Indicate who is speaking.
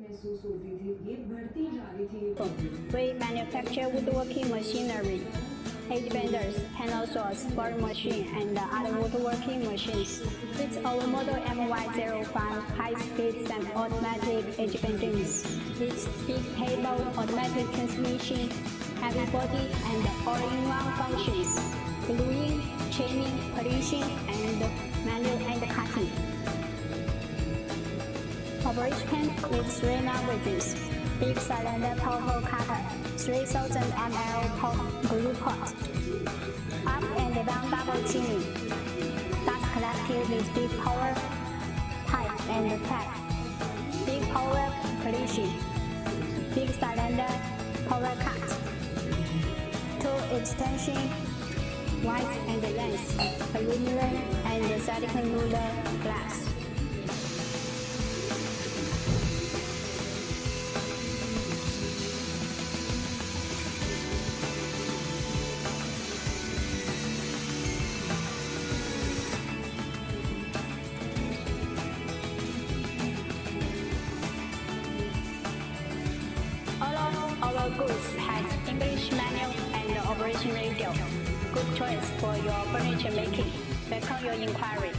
Speaker 1: महसूस होती थी, ये बढ़ती जा रही थी।
Speaker 2: We manufacture woodworking machinery, edge benders, handle saws, boring machine, and other woodworking machines. It's our model MY45 high-speed semi-automatic edge benders. It's big table, automatic transmission, heavy body, and all-in-one functions: gluing, chaining, polishing, and manual and cutting. Operation with 3 languages: big cylinder powerful cutter, 3000 ml glue pot, up and down double chinning, dust collected with big power pipe and tap, big power polishing, big cylinder power cut, 2 extension, width and length, aluminum and silicone ruler glass. Our goods has English manual and operation radio. Good choice for your furniture making. Welcome your inquiry.